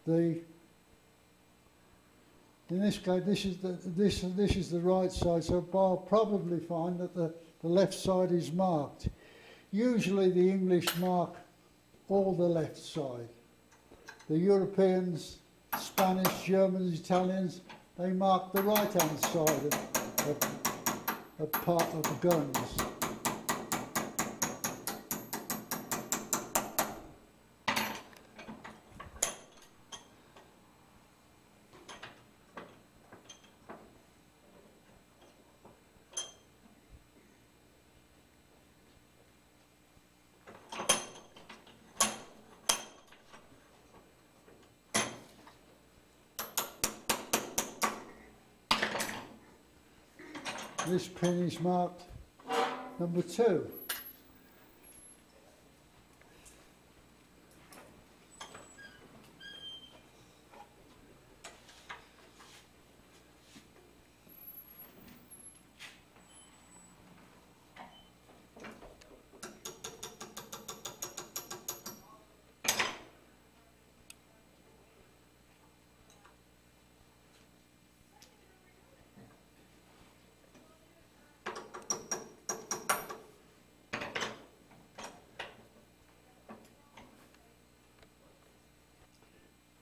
in this case, this is the right side, so I'll probably find that the left side is marked. Usually the English mark all the left side. The Europeans, Spanish, Germans, Italians, they mark the right-hand side of part of the guns. This pin is marked number 2.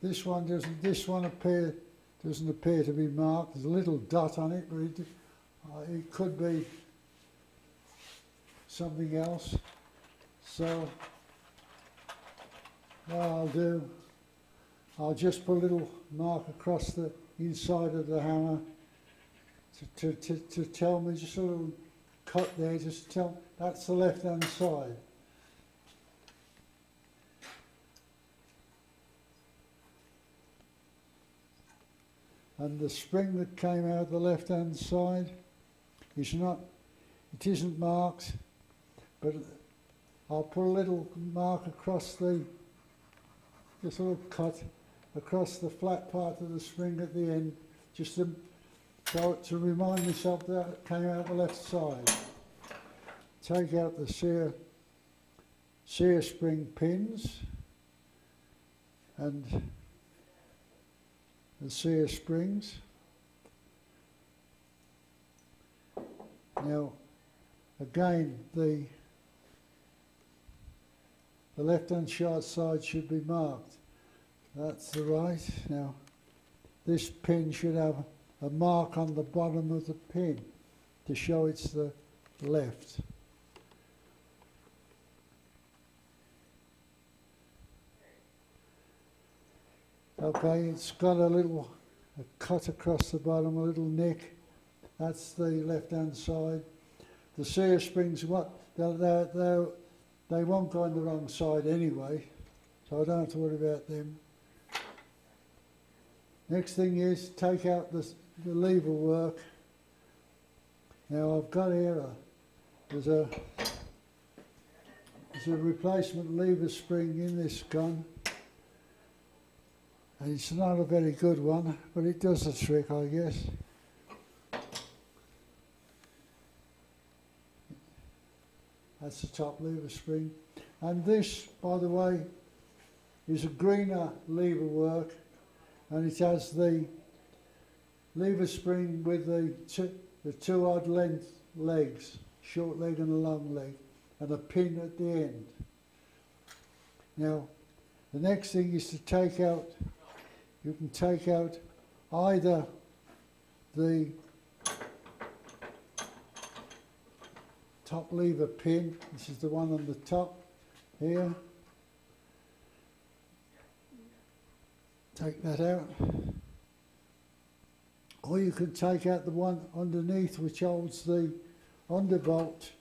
This one doesn't. This one doesn't appear to be marked. There's a little dot on it, but it could be something else. So what I'll do, I'll just put a little mark across the inside of the hammer to tell me, just a little cut there, just to tell that's the left-hand side. And the spring that came out the left-hand side is not, it isn't marked, but I'll put a little mark across just a little cut across the flat part of the spring at the end, just to remind myself that it came out the left side. Take out the sear spring pins and the sear springs. Now again, the left-hand short side should be marked. That's the right. Now this pin should have a mark on the bottom of the pin to show it's the left. Okay, it's got a cut across the bottom, a little nick. That's the left-hand side. The sear springs, they won't go on the wrong side anyway, so I don't have to worry about them. Next thing is take out the lever work. Now I've got here there's a replacement lever spring in this gun. And it's not a very good one, but it does the trick, I guess. That's the top lever spring. And this, by the way, is a greener lever work, and it has the lever spring with the two odd length legs, short leg and a long leg, and a pin at the end. Now, the next thing is to take out, you can take out either the top lever pin, this is the one on the top here, take that out, or you can take out the one underneath which holds the underbolt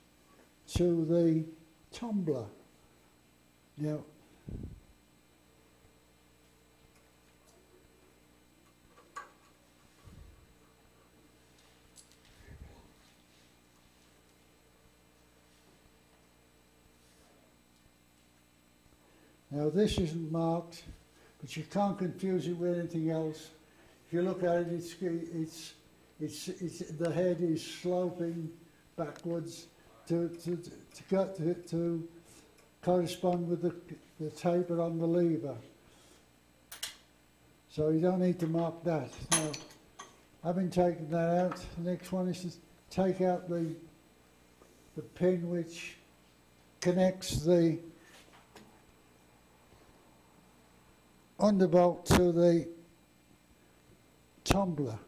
to the tumbler. Now, this isn't marked, but you can't confuse it with anything else. If you look at it, the head is sloping backwards to correspond with the taper on the lever. So you don't need to mark that. Now, having taken that out, the next one is to take out the pin which connects the underbolt to the tumbler.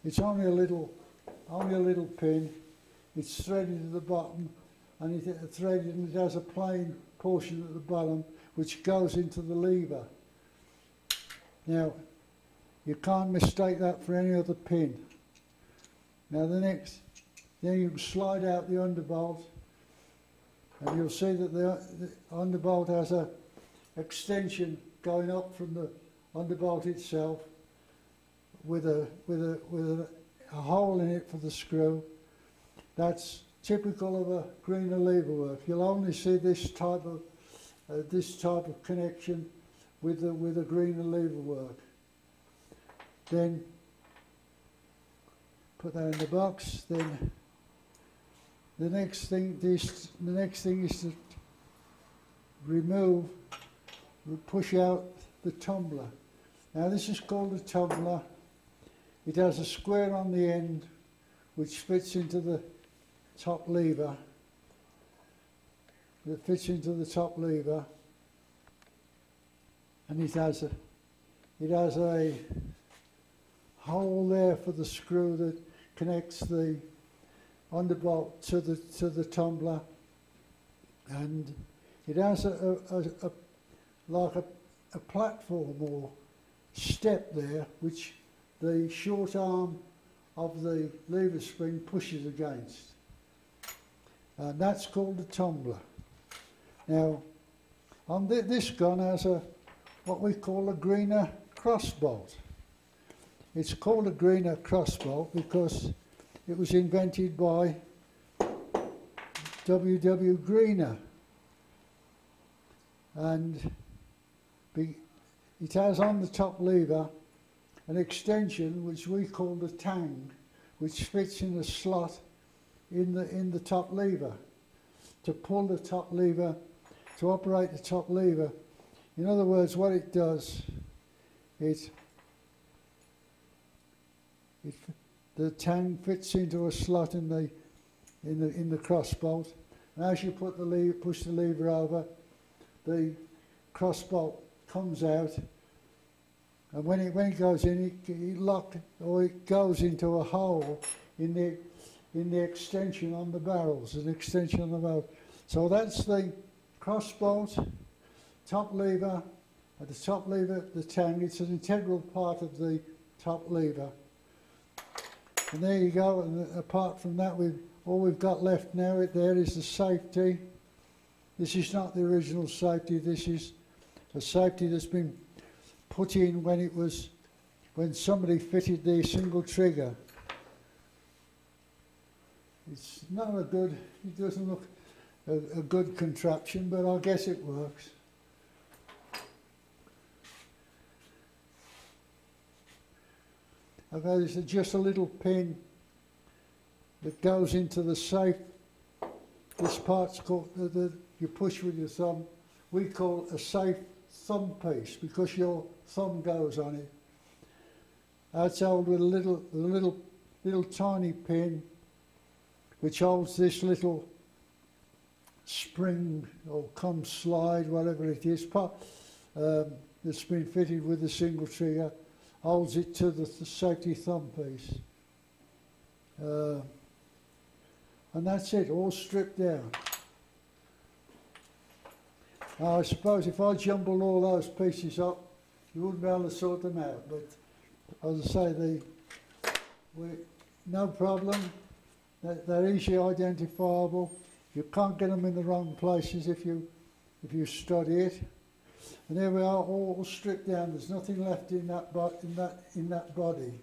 It's only a little pin. It's threaded at the bottom, and it's threaded, and it has a plain portion at the bottom which goes into the lever. Now, you can't mistake that for any other pin. Now then you can slide out the underbolt, and you'll see that the underbolt has a extension going up from the underbolt itself, with a hole in it for the screw. That's typical of a Greener lever work. You'll only see this type of connection with a Greener lever work. Then put that in the box. Then the next thing is to push out the tumbler. Now this is called a tumbler. It has a square on the end which fits into the top lever. And it has a hole there for the screw that connects the underbolt to the tumbler, and it has like a platform or step there which the short arm of the lever spring pushes against, and that's called a tumbler. Now, on this gun has what we call a Greener crossbolt. It's called a Greener crossbolt because it was invented by W. Greener, and it has on the top lever an extension which we call the tang, which fits in a slot in the top lever to pull the top lever, to operate the top lever. In other words, what it does, the tang fits into a slot in the crossbolt, and as you push the lever over, the crossbolt comes out. And when it goes in, it goes into a hole in the extension on the barrels, an extension on the barrel. So that's the crossbolt, top lever, at the top lever, the tang. It's an integral part of the top lever. And there you go. And apart from that, all we've got left now there is the safety. This is not the original safety. This is a safety that's been put in when somebody fitted the single trigger. It's not it doesn't look a good contraption, but I guess it works. Okay, there's just a little pin that goes into the safe. This part's called, you push with your thumb. We call a safe thumb piece because your thumb goes on it. That's held with a little tiny pin which holds this little spring or come slide, whatever it is, that's been fitted with a single trigger, holds it to the safety thumb piece. And that's it, all stripped down. Now, I suppose if I jumbled all those pieces up, you wouldn't be able to sort them out. But as I say, no problem. They're easily identifiable. You can't get them in the wrong places if you study it. And there we are, all stripped down. There's nothing left in that body.